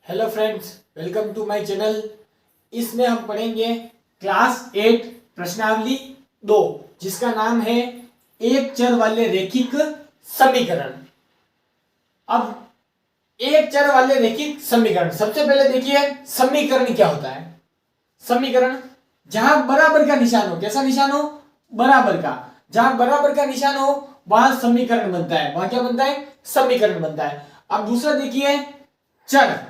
Hello friends, welcome to my channel. इसमें हम पढ़ेंगे क्लास 8 प्रश्नावली 2 जिसका नाम है एक चर वाले रैखिक समीकरण। अब एक चर वाले रैखिक समीकरण, सबसे पहले देखिए समीकरण क्या होता है। समीकरण जहां बराबर का निशान हो, कैसा निशान हो? बराबर का। जहां बराबर का निशान हो वहां समीकरण बनता है। वहां क्या बनता है? समीकरण बनता है। अब दूसरा देखिए चर।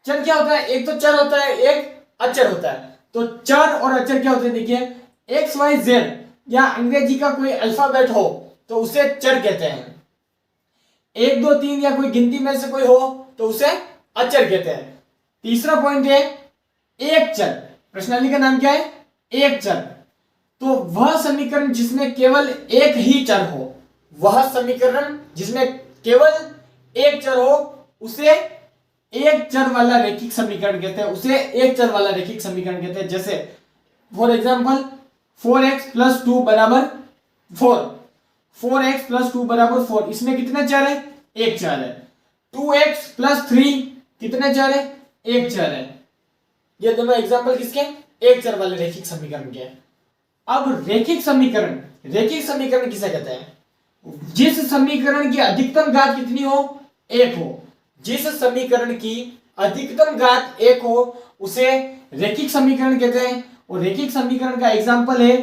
चर क्या होता है? एक तो चर होता है, एक अचर होता है। तो चर और अचर क्या होते हैं? देखिए एक्स वाई जेड या अंग्रेजी का कोई अल्फाबेट हो तो उसे चर कहते हैं। 1 2 3 या कोई गिनती में से कोई हो तो उसे अचर कहते हैं। तीसरा पॉइंट है एक चर। प्रश्नावली का नाम क्या है? एक चर। तो वह समीकरण जिसमें केवल एक ही चर हो, वह समीकरण जिसमें केवल एक चर हो उसे एक चर वाला रैखिक समीकरण कहते हैं। उसे एक चर वाला रैखिक समीकरण कहते हैं। जैसे फॉर एग्जांपल 4x प्लस 2 बराबर 4। 4x प्लस 2 बराबर 4। इसमें कितने चर है? एक चर है। 2x प्लस 3 कितने चर है? एक चर है। ये दोनों एग्जांपल किसके? एक चर वाले रैखिक समीकरण के। अब रैखिक समीकरण किसे कहते हैं? जिस समीकरण की अधिकतम घात कितनी हो? एक हो। जिस समीकरण की अधिकतम घात एक हो उसे रैखिक समीकरण कहते हैं। और रैखिक समीकरण का एग्जांपल है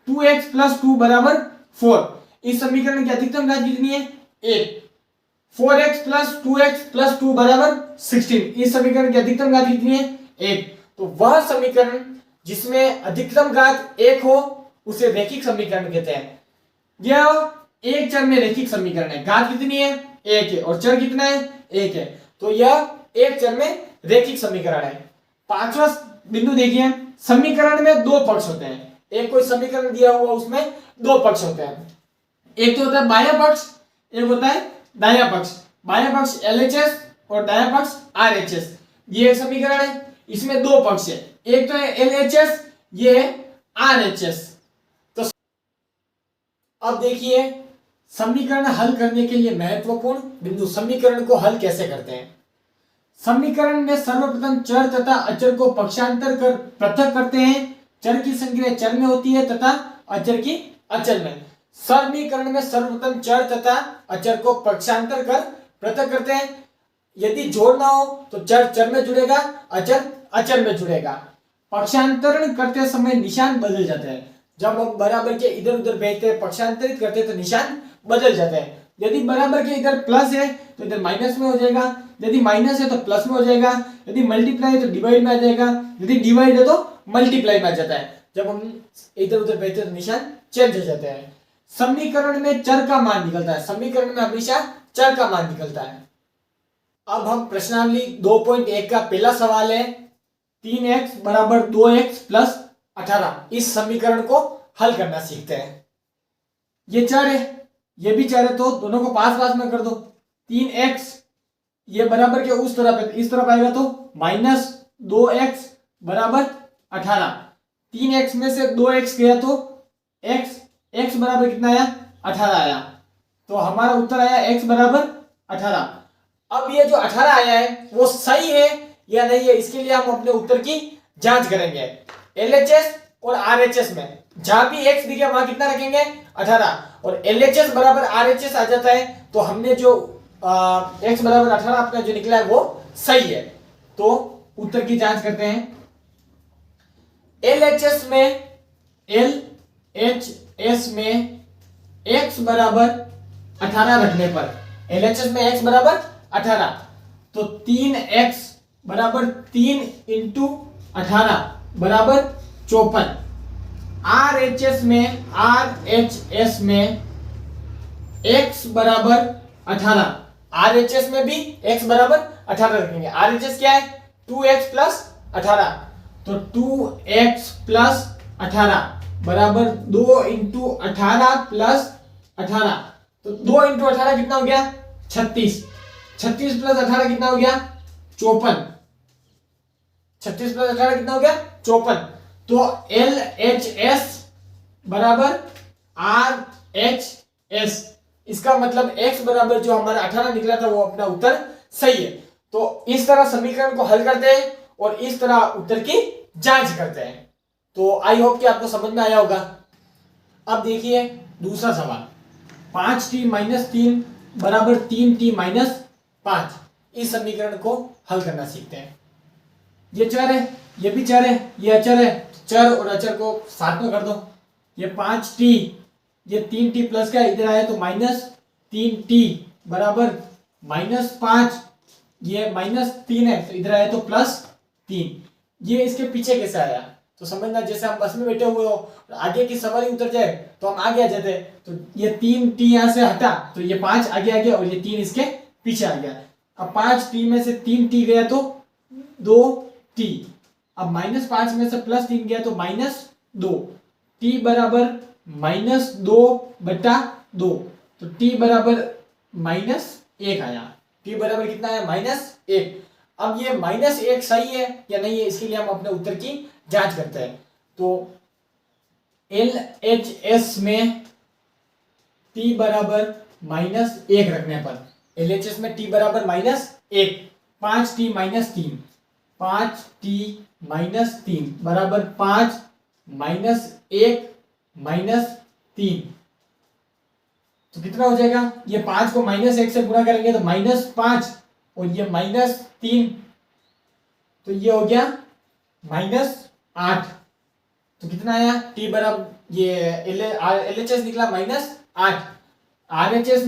2x प्लस 2 बराबर 4। इस समीकरण की अधिकतम घात कितनी है? एक। 4x प्लस 2x प्लस 2 बराबर 16। इस समीकरण की अधिकतम घात कितनी है? एक। तो वह समीकरण जिसमें अधिकतम घात एक हो उसे रैखिक समीकरण कहते हैं। यह एक चर में रैखिक समीकरण है। घात कितनी है? एक है। और चर कितना है? एक है। तो यह एक चर में रैखिक समीकरण है। पांचवा बिंदु देखिए, समीकरण में दो पक्ष होते हैं। एक कोई समीकरण दिया हुआ उसमें दो पक्ष होते हैं। एक तो होता है बाह्य पक्ष, एक होता है दायां पक्ष। बाह्य पक्ष LHS और दायां पक्ष RHS। ये एक समीकरण है। इसमें दो पक्ष है, एक तो है LHS, ये है RHS। तो अब देखिए समीकरण हल करने के लिए महत्वपूर्ण बिंदु, समीकरण को हल कैसे करते हैं। समीकरण में सर्वप्रथम चर तथा अचर को पक्षांतर कर पृथक करते हैं। चर की संक्रिया चर में होती है तथा अचर की अचर में। समीकरण में सर्वप्रथम चर तथा अचर को पक्षांतर कर पृथक करते हैं। यदि जोड़ना हो तो चर चर में जुड़ेगा, अचर अचर में जुड़ेगा। पक्षांतरण करते समय निशान बदल जाते हैं। जब हम बराबर के इधर उधर भेजते हैं, पक्षांतरित करते हैं तो निशान बदल जाते हैं। यदि बराबर के इधर प्लस है तो इधर माइनस में हो जाएगा, यदि माइनस है तो प्लस में हो जाएगा, यदि मल्टीप्लाई है तो डिवाइड में आ जाएगा, यदि डिवाइड है तो मल्टीप्लाई में आ जाता है। जब हम इधर उधर भेजते हैं तो निशान चेंज हो जाते हैं। समीकरण में चर का मान निकलता है। समीकरण में हमेशा चर का मान निकलता है। अब हम प्रश्नावली 2.1 का पहला सवाल है 3x बराबर 2x प्लस 18। इस समीकरण को हल करना सीखते हैं। ये चर है, ये भी चर है, तो दोनों को पास पास में कर दो। 3x ये बराबर के उस तरफ है, इस तरफ आएगा तो माइनस 2x बराबर 18। 3x में से 2x गया तो x बराबर कितना आया? 18 आया। तो हमारा उत्तर आया x बराबर 18। अब ये जो 18 आया है वो सही है या नहीं है, इसके लिए हम अपने उत्तर की जांच करेंगे। LHS और RHS में जहां भी x दिखे वहां कितना रखेंगे? 18। और LHS बराबर RHS आ जाता है तो हमने जो x बराबर 18 आपका जो निकला है वो सही है। तो उत्तर की जांच करते हैं। LHS में x बराबर 18 रखने पर, LHS में x बराबर 18 तो 3x बराबर 3 इंटू 18 बराबर 54। RHS में x बराबर 18, RHS में भी x बराबर 18 रखेंगे। RHS क्या है? 2x plus 18। तो 2x प्लस 18 बराबर 2 इंटू 18 प्लस 18। तो 2 इंटू 18 कितना हो गया? 36। 36 प्लस 18 कितना हो गया? 54। 36 प्लस 18 कितना हो गया? 54। तो LHS बराबर RHS, इसका मतलब x बराबर जो हमारा 18 निकला था वो अपना उत्तर सही है। तो इस तरह समीकरण को हल करते हैं और इस तरह उत्तर की जांच करते हैं। तो आई होप कि आपको समझ में आया होगा। अब देखिए दूसरा सवाल, 5t माइनस 3 बराबर 3t माइनस 5, इस समीकरण को हल करना सीखते हैं। ये चर है, ये भी चर है, ये अचर है, चर और अचर को साथ में कर दो। ये 5t, ये 3t प्लस का इधर आया तो माइनस 3t बराबर माइनस 5, ये माइनस 3 है तो इधर आया तो प्लस 3। ये इसके पीछे कैसे आया तो समझना, जैसे हम बस में बैठे हुए हो, आगे की सवारी उतर जाए तो हम आगे आ जाते, तो ये 3t यहाँ से हटा तो ये 5 आगे आ गया और ये 3 इसके पीछे आ गया। अब 5t में से 3t गया तो 2t, अब माइनस 5 में से प्लस 3 गया तो माइनस 2, t बराबर माइनस 2 बटा 2, तो t बराबर माइनस 1 आया। t बराबर कितना है? माइनस 1। अब ये माइनस 1 सही है या नहीं है, इसके लिए हम अपने उत्तर की जांच करते हैं। तो LHS में t बराबर माइनस 1 रखने पर, LHS में t बराबर minus 1, 5t minus 3, 5t minus 3 बराबर 5 माइनस 1 माइनस 3, तो कितना हो जाएगा? ये 5 को माइनस 1 से गुणा करेंगे तो माइनस 5 और ये माइनस 3, तो ये हो गया माइनस 8। तो कितना आया? t बराबर, ये LHS निकला माइनस 8। RHS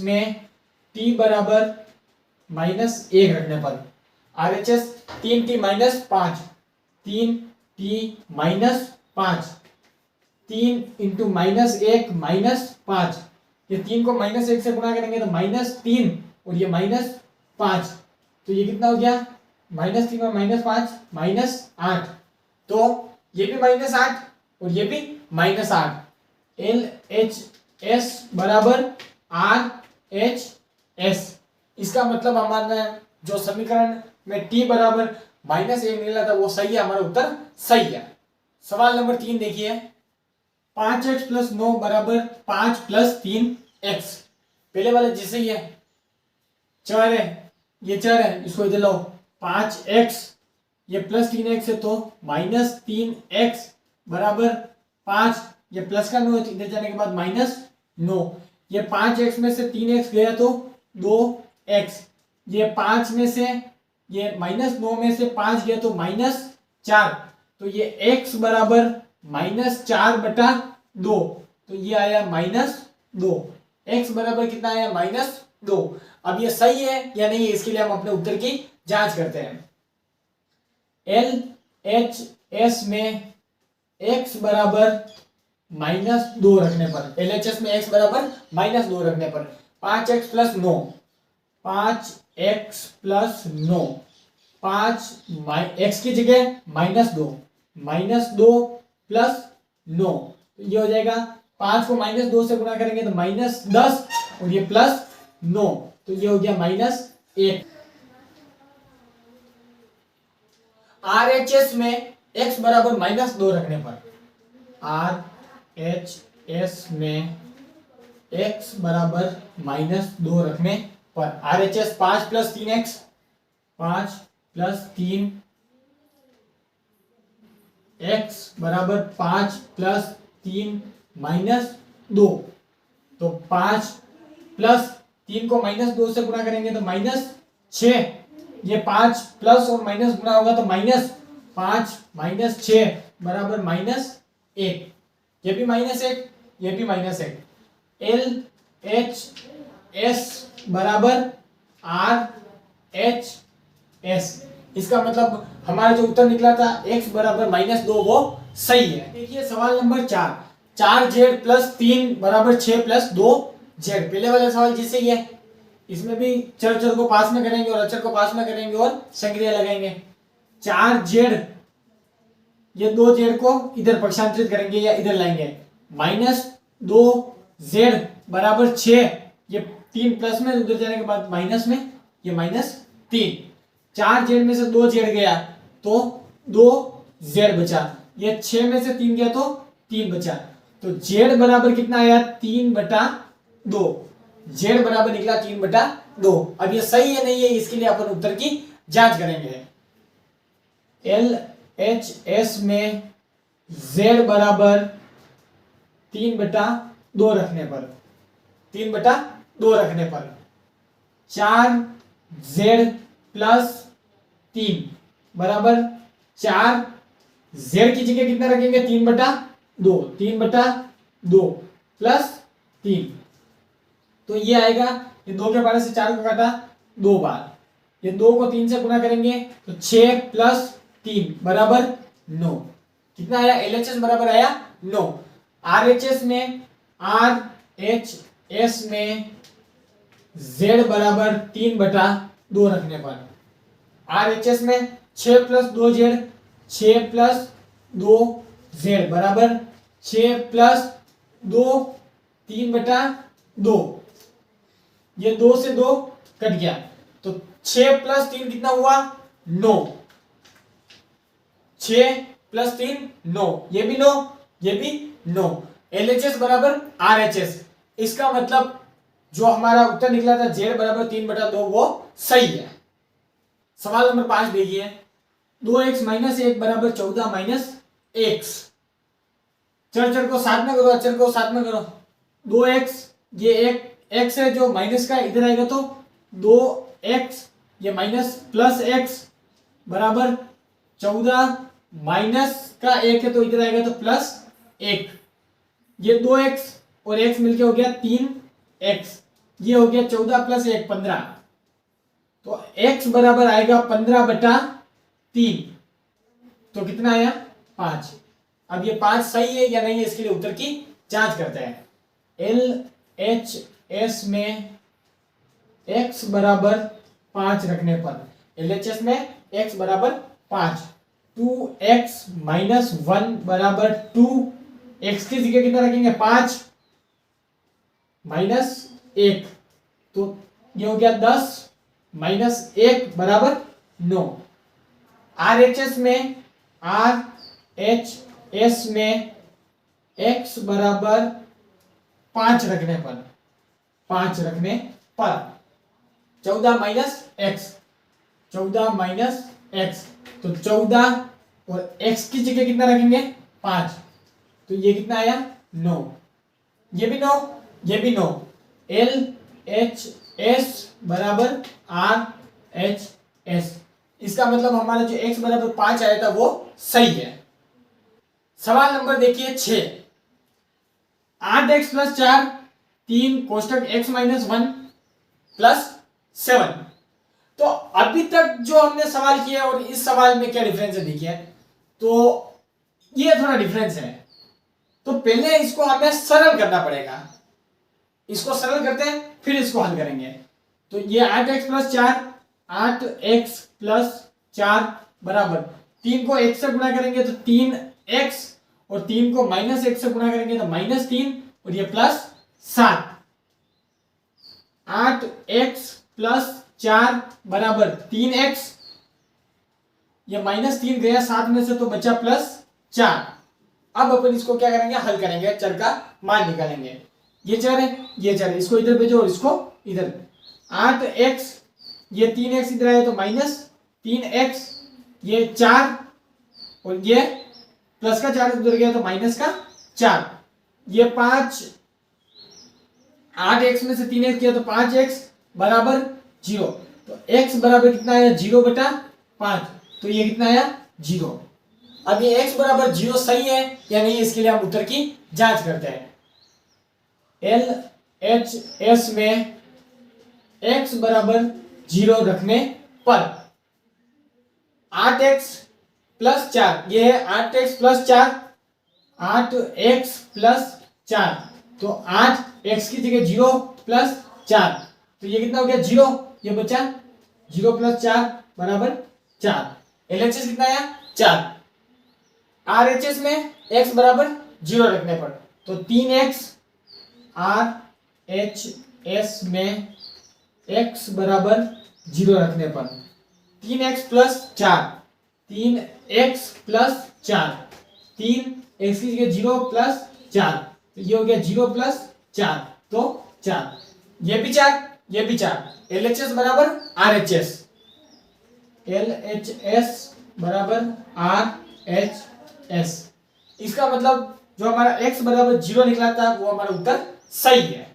में t बराबर माइनस 1 रखने पर, RHS 3t minus 5, 3t minus 5, 3 into minus 1 minus 5, ये 3 को माइनस 1 से गुणा करेंगे तो माइनस 3 और ये माइनस 5, तो ये कितना हो गया? माइनस 3 और माइनस 5 माइनस 8, तो ये भी माइनस 8 और ये भी माइनस 8। LHS बराबर RHS, इसका मतलब हमारा जो समीकरण में t बराबर माइनस 1 निकला था वो सही है, हमारा उत्तर सही है। सवाल नंबर 3 देखिए, 5x प्लस 9 बराबर 5 प्लस 3x, पहले वाला जैसे ही है, चर है, ये चर है, इसको इधर लो, 5x ये प्लस 3x है तो माइनस 3x बराबर 5, ये प्लस का 9 है तो इधर जाने के बाद माइनस 9, ये 5x में से 3x गया तो 2x, ये 5 में से, ये माइनस 9 में से 5 गया तो माइनस 4, तो ये x बराबर माइनस 4 बटा 2, तो ये आया माइनस 2। x बराबर कितना आया? माइनस 2। अब ये सही है या नहीं है, इसके लिए हम अपने उत्तर की जांच करते हैं। LHS में x बराबर माइनस 2 रखने पर, LHS में x बराबर माइनस 2 रखने पर 5x plus 9, 5x plus 9, 5 x की जगह माइनस 2 प्लस 9, तो ये हो जाएगा 5 को माइनस 2 से गुणा करेंगे तो माइनस 10 और ये प्लस 9, तो ये हो गया माइनस 1। RHS में x बराबर माइनस 2 रखने पर, RHS में x बराबर माइनस 2 रखने पर, RHS 5 plus 3x, 5 plus 3 x बराबर 5 प्लस 3 माइनस 2, तो 5 प्लस 3 को माइनस 2 से गुणा करेंगे तो माइनस 6, ये 5 प्लस और माइनस गुणा होगा तो माइनस 5 माइनस 6 बराबर माइनस 1, ये भी माइनस 1, ये भी माइनस 1। LHS बराबर RHS, इसका मतलब हमारा जो उत्तर निकला था x बराबर माइनस 2 वो सही है। देखिए सवाल नंबर 4, 4z प्लस 3 बराबर 6 प्लस 2z, पहले वाला सवाल जैसे ही है, इसमें भी चर को पास में करेंगे और अचर को पास में करेंगे और संक्रिया लगाएंगे। 4z, ये 2z को इधर पक्षांतरित करेंगे या इधर लाएंगे, माइनस 2z बराबर 6, ये 3 प्लस में उधर जाने के बाद माइनस में, ये माइनस 3, 4z में से 2z गया तो 2z बचा, ये 6 में से 3 गया तो 3 बचा, तो z बराबर कितना आया? 3 बटा 2, z बराबर निकला 3/2। अब ये सही है नहीं है इसके लिए अपन उत्तर की जांच करेंगे। LHS में z बराबर 3/2 रखने पर 4z प्लस 3 बराबर 4z की जगह कितना रखेंगे 3/2 प्लस 3, तो ये आएगा, ये 2 के बारे से 4 को काटा 2 बार, ये 2 को 3 से गुना करेंगे तो 6 प्लस 3 बराबर 9। कितना आया? LHS बराबर आया 9। RHS में z बराबर 3/2 रखने पर RHS में 6 प्लस 2z 6 प्लस 2z बराबर 6 प्लस 2 3/2, ये 2 से 2 कट गया तो 6 प्लस 3 कितना हुआ 9, 6 प्लस 3 9, ये भी 9 ये भी 9। LHS बराबर RHS, इसका मतलब जो हमारा उत्तर निकला था z बराबर 3/2 वो सही है। सवाल नंबर 5 देखिए, 2x माइनस 1 बराबर 14 माइनस x। चर को साथ में करो, अचर को साथ में करो। 2x, ये एक x है जो माइनस का, इधर आएगा तो 2x, ये माइनस प्लस x बराबर 14 माइनस का 1 है तो इधर आएगा तो प्लस 1, ये 2x और x मिलके हो गया 3x, ये हो गया 14 प्लस 1 15, तो x बराबर आएगा 15/3, तो कितना आया 5। अब ये 5 सही है या नहीं है इसके लिए उत्तर की जांच करते हैं। LHS में x बराबर 5 रखने पर, LHS में x बराबर 5, 2x माइनस 1 बराबर 2, x की जगह कितना रखेंगे 5 माइनस 1, तो ये हो गया 10 माइनस 1 बराबर 9। RHS में x बराबर 5 रखने पर 14 माइनस x, तो 14 और x की जगह कितना रखेंगे 5, तो ये कितना आया 9, ये भी 9 ये भी 9। LHS बराबर RHS, इसका मतलब हमारा जो x बराबर 5 आया था वो सही है। सवाल नंबर देखिए 6, 8x plus 4 3 कोष्टक x minus 1 plus 7। तो अभी तक जो हमने सवाल किया और इस सवाल में क्या डिफरेंस है देखिए, तो ये थोड़ा डिफरेंस है, तो पहले इसको हमें सरल करना पड़ेगा, इसको सरल करते हैं फिर इसको हल करेंगे। तो ये 8x प्लस 4 8x प्लस 4 बराबर 3 को 1 से गुणा करेंगे तो 3x और 3 को माइनस 1 से गुणा करेंगे तो माइनस 3 और ये प्लस 7। 8x प्लस 4 बराबर 3x, ये माइनस 3 गया 7 में से तो बचा प्लस 4। अब अपन इसको क्या करेंगे हल करेंगे, चर का मान निकालेंगे। ये चर है ये चर है, इसको इधर भेजो और इसको इधर। 8x, ये 3x इधर आया तो माइनस 3x, ये 4 और ये प्लस का 4 उधर गया तो माइनस का 4, ये 5, 8x में से 3x किया तो 5x बराबर 0, तो x बराबर कितना आया 0/5, तो ये कितना आया 0। अब ये x बराबर 0 सही है या नहीं इसके लिए हम उत्तर की जांच करते हैं। LHS में x बराबर 0 रखने पर 8x प्लस 4, ये है 8x प्लस 4, 8x प्लस 4, तो 8x की जगह 0 प्लस 4, तो ये कितना हो गया 0, ये बचा 0 प्लस 4 बराबर 4। LHS कितना आया 4। RHS में x बराबर 0 रखने पर तो 3x, RHS में x बराबर 0 रखने पर 3x plus 4, 3x plus 4, 3x की जगह 0 प्लस 4, तो ये हो गया 0 प्लस 4 तो 4। ये भी 4, ये भी 4, LHS बराबर RHS, LHS बराबर RHS। इसका मतलब जो हमारा x बराबर 0 निकला था वो हमारा उत्तर सही है।